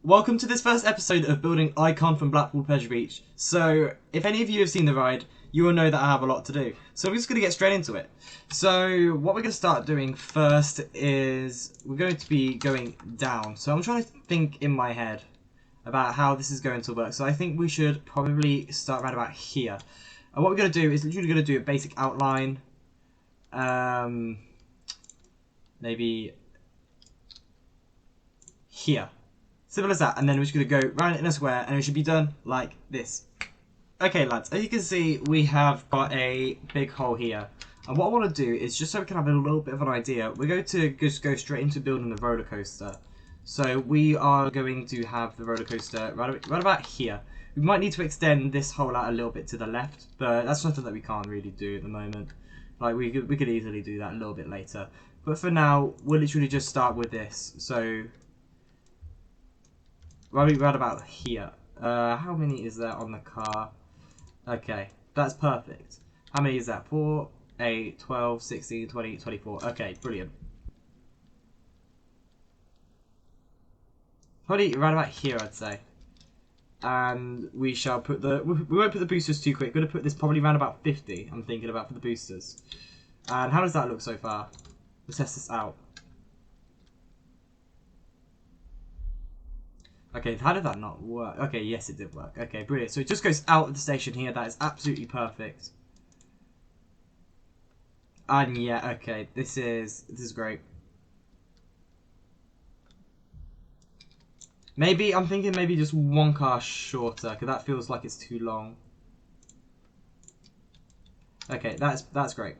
Welcome to this first episode of building Icon from Blackpool Pleasure Beach. So, if any of you have seen the ride, you will know that I have a lot to do. So we're just going to get straight into it. So, what we're going to start doing first is we're going to be going down. So I'm trying to think in my head about how this is going to work. So I think we should probably start right about here. And what we're going to do is literally going to do a basic outline. Maybe here. Simple as that, and then we're just going to go round it in a square, and it should be done like this. Okay, lads, as you can see, we have got a big hole here. And what I want to do is, just so we can have a little bit of an idea, we're going to just go straight into building the roller coaster. So we are going to have the roller coaster right about here. We might need to extend this hole out a little bit to the left, but that's something that we can't really do at the moment. Like, we could easily do that a little bit later. But for now, we'll literally just start with this. So right about here. How many is there on the car? Okay, that's perfect. How many is that? 4, 8, 12, 16, 20, 24. Okay, brilliant. Probably right about here, I'd say. And we shall put the... We won't put the boosters too quick. We're going to put this probably around about 50, I'm thinking about, for the boosters. And how does that look so far? Let's test this out. Okay, how did that not work? Okay, yes, it did work. Okay, brilliant. So it just goes out of the station here. That is absolutely perfect. And yeah, okay, this is great. Maybe I'm thinking maybe just one car shorter, because that feels like it's too long. Okay, that's great.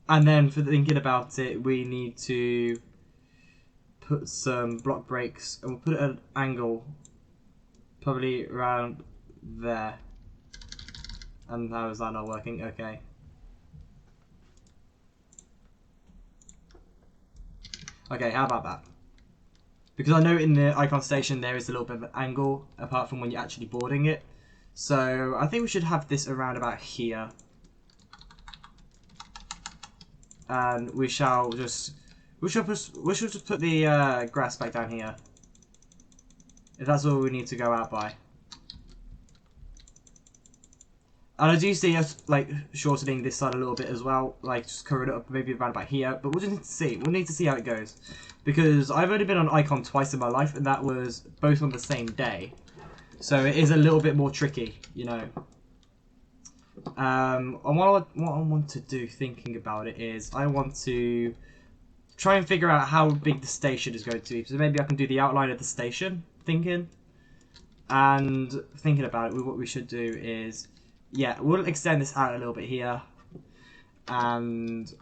And then for thinking about it, we need to put some block brakes, and we'll put it at an angle, probably around there. And how is that not working? Okay. Okay, how about that? Because I know in the icon station there is a little bit of an angle, apart from when you're actually boarding it. So I think we should have this around about here. And we shall just... We should just put the grass back down here. If that's all we need to go out by. And I do see us, like, shortening this side a little bit as well. Like, just covering it up maybe around about here. But we'll just need to see. We'll need to see how it goes. Because I've only been on Icon twice in my life. And that was both on the same day. So it is a little bit more tricky, you know. And what I want to do, thinking about it, is I want to try and figure out how big the station is going to be. So maybe I can do the outline of the station, thinking. And thinking about it, what we should do is... Yeah, we'll extend this out a little bit here, and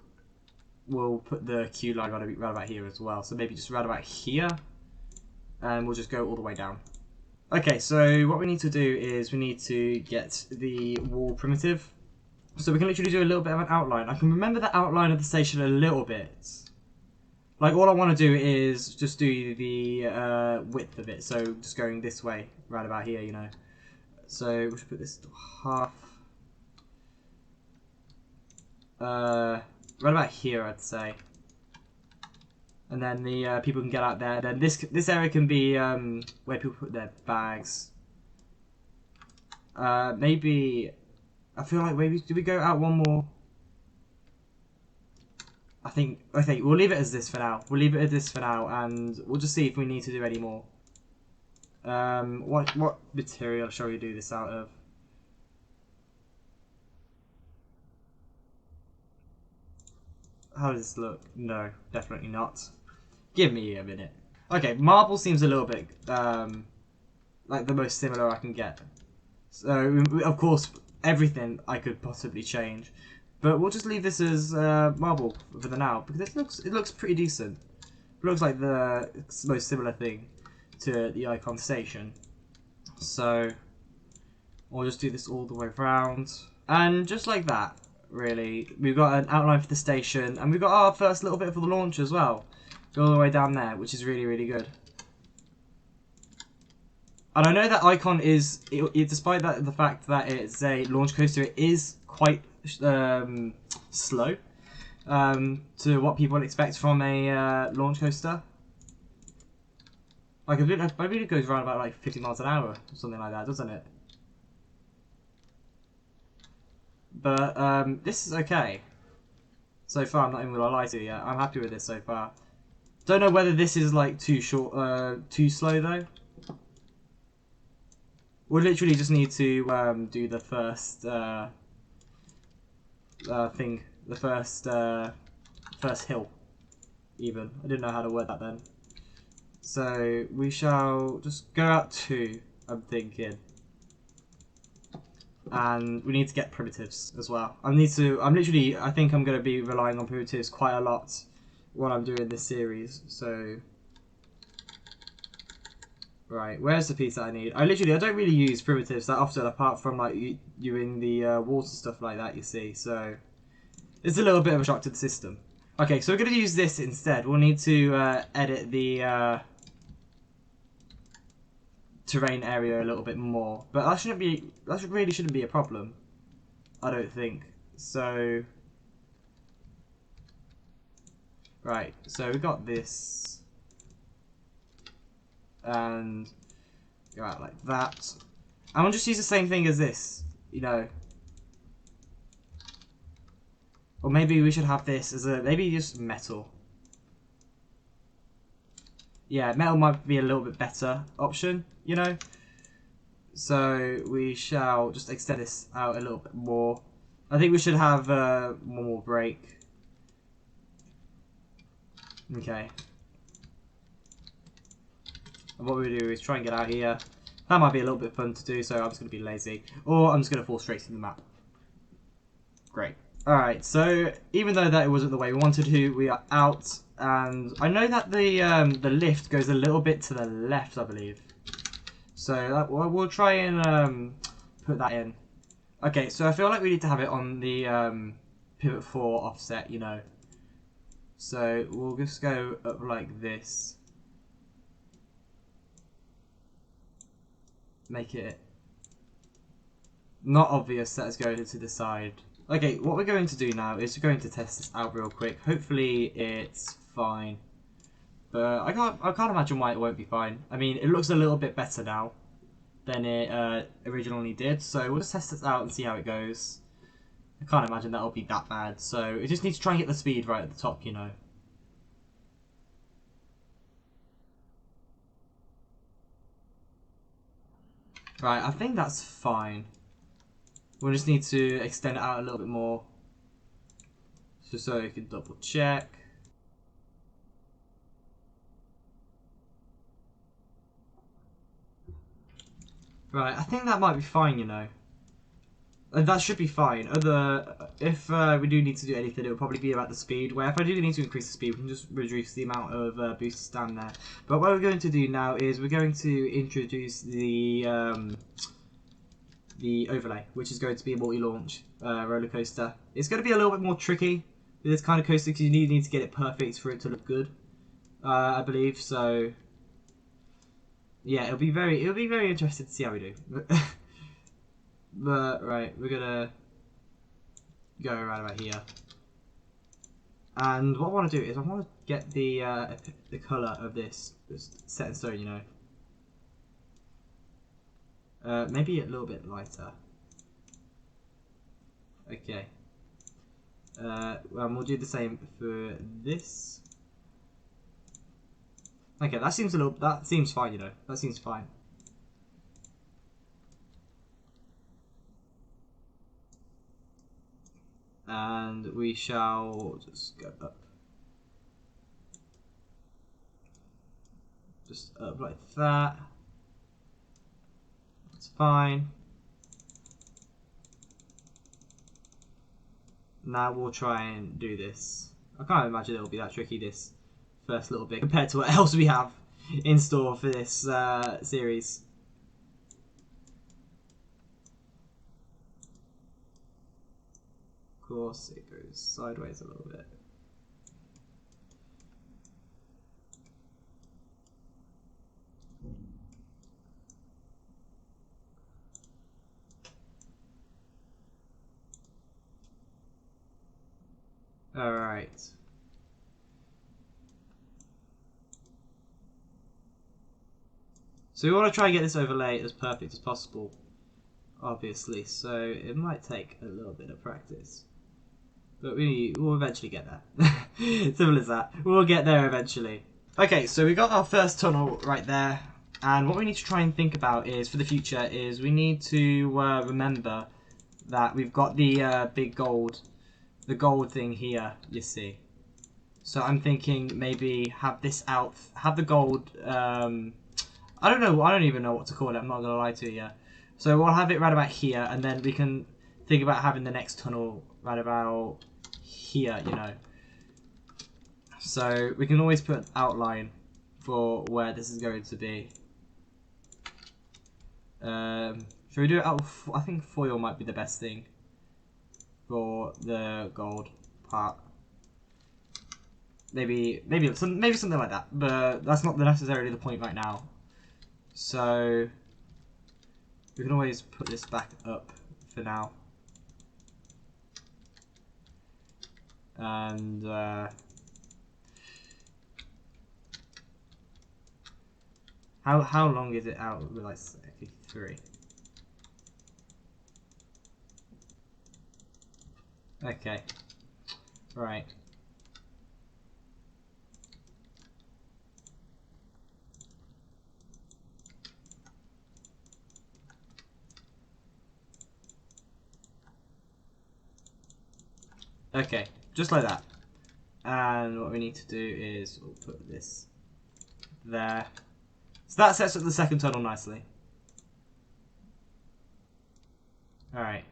we'll put the queue line right about here as well. So maybe just right about here, and we'll just go all the way down. Okay, so what we need to do is we need to get the wall primitive. So we can literally do a little bit of an outline. I can remember the outline of the station a little bit. Like, all I want to do is just do the width of it. So just going this way, right about here, you know. So we should put this to half. Right about here, I'd say. And then the people can get out there. Then this area can be where people put their bags. Maybe I feel like maybe do we go out one more? I think we'll leave it as this for now. We'll leave it as this for now, and we'll just see if we need to do any more. What material shall we do this out of? How does this look? No, definitely not. Give me a minute. Okay, marble seems a little bit like the most similar I can get. So of course everything I could possibly change, but we'll just leave this as marble for the now because it looks pretty decent. It looks like the most similar thing to the icon station. So we'll just do this all the way around, and just like that, really, we've got an outline for the station, and we've got our first little bit for the launch as well. Go all the way down there, which is really good. And I know that icon is, despite the fact that it's a launch coaster, it is quite slow to what people expect from a launch coaster. Like, I believe it goes around about like 50 miles an hour or something like that, doesn't it? But this is okay. So far, I'm not even gonna lie to you. I'm happy with this so far. Don't know whether this is like too short, too slow though. We'll literally just need to do the first thing, the first hill. Even I didn't know how to word that then. So we shall just go out 2. I'm thinking. And we need to get primitives as well. I think I'm going to be relying on primitives quite a lot while I'm doing this series. So, right, where's the piece that I need? I don't really use primitives that often, apart from like doing the water stuff like that. You see, so it's a little bit of a shock to the system. Okay, so we're going to use this instead. We'll need to edit the terrain area a little bit more, but that really shouldn't be a problem, I don't think. So right, so we got this and go out like that, and we'll just use the same thing as this, you know, or maybe we should have this as a maybe just metal. Yeah, metal might be a little bit better option, you know. So we shall just extend this out a little bit more. I think we should have one more break. Okay. And what we do is try and get out here. That might be a little bit fun to do, so I'm just going to be lazy. Or I'm just going to fall straight to the map. Great. Alright, so even though that wasn't the way we wanted to, we are out. And I know that the lift goes a little bit to the left, I believe. So we'll try and put that in. Okay, so I feel like we need to have it on the pivot 4 offset, you know. So we'll just go up like this. Make it not obvious that it's going to the side. Okay, what we're going to do now is we're going to test this out real quick. Hopefully it's fine. But I can't imagine why it won't be fine. I mean, it looks a little bit better now than it originally did. So we'll just test this out and see how it goes. I can't imagine that'll be that bad. So it just needs to try and get the speed right at the top, you know. Right, I think that's fine. We'll just need to extend it out a little bit more. Just so you can double check. Right, I think that might be fine, you know. That should be fine. If we do need to do anything, it will probably be about the speed. Where if I do need to increase the speed, we can just reduce the amount of boosts down there. But what we're going to do now is we're going to introduce the overlay, which is going to be a multi-launch roller coaster. It's going to be a little bit more tricky with this kind of coaster because you need to get it perfect for it to look good. I believe so. Yeah, it'll be very interesting to see how we do. But right, we're gonna go around about here, and what I want to do is I want to get the color of this set in stone. You know, maybe a little bit lighter. Okay. Well, we'll do the same for this. Okay, that seems fine. You know, that seems fine. And we shall just go up. Just up like that. That's fine. Now we'll try and do this. I can't imagine it'll be that tricky, this first little bit, compared to what else we have in store for this series. Of course, it goes sideways a little bit. Alright. So we want to try and get this overlay as perfect as possible, obviously. So it might take a little bit of practice. But we'll eventually get there. Simple as that. We'll get there eventually. Okay, so we got our first tunnel right there. And what we need to try and think about is, for the future, is we need to remember that we've got the big gold, the gold thing here, you see. So I'm thinking maybe have this out, have the gold, I don't know, I don't even know what to call it, I'm not going to lie to you. So we'll have it right about here, and then we can think about having the next tunnel right about here, you know. So we can always put outline for where this is going to be. Should we do it out of, I think foil might be the best thing for the gold part. Maybe something like that, but that's not necessarily the point right now. So we can always put this back up for now. And how long is it out? We're like 3. Okay. Right. Okay, just like that. And what we need to do is we'll put this there. So that sets up the second tunnel nicely. Alright.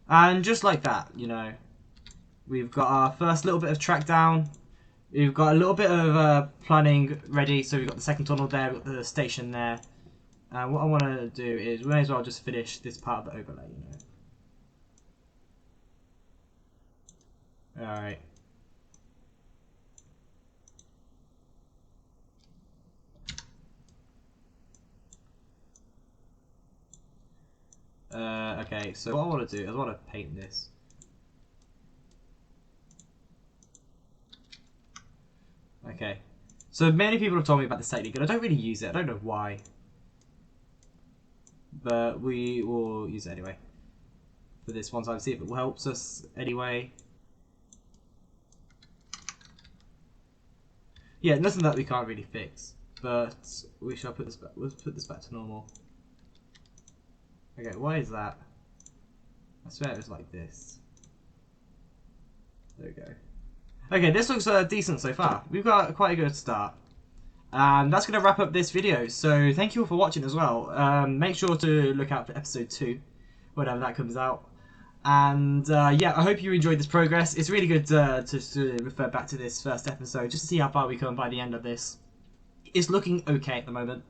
And just like that, you know, we've got our first little bit of track down. We've got a little bit of planning ready. So we've got the second tunnel there, we've got the station there. And what I want to do is we may as well just finish this part of the overlay, you know. Alright. Okay, so what I want to do is I want to paint this. Okay. So many people have told me about this technique and I don't really use it. I don't know why. But we will use it anyway. For this one time, see if it helps us anyway. Yeah, nothing that we can't really fix. But we shall put this back. We'll put this back to normal. Okay, why is that? I swear it was like this. There we go. Okay, this looks decent so far. We've got quite a good start. And that's going to wrap up this video. So thank you all for watching as well. Make sure to look out for episode 2, whenever that comes out. And yeah, I hope you enjoyed this progress. It's really good to refer back to this first episode, just to see how far we come by the end of this. It's looking okay at the moment.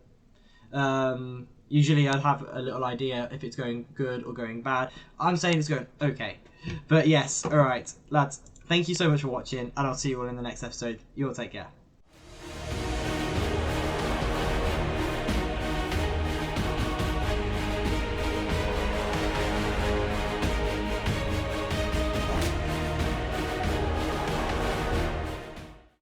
Usually I'd have a little idea if it's going good or going bad. I'm saying it's going okay. But yes, alright, lads, thank you so much for watching, and I'll see you all in the next episode. You all take care.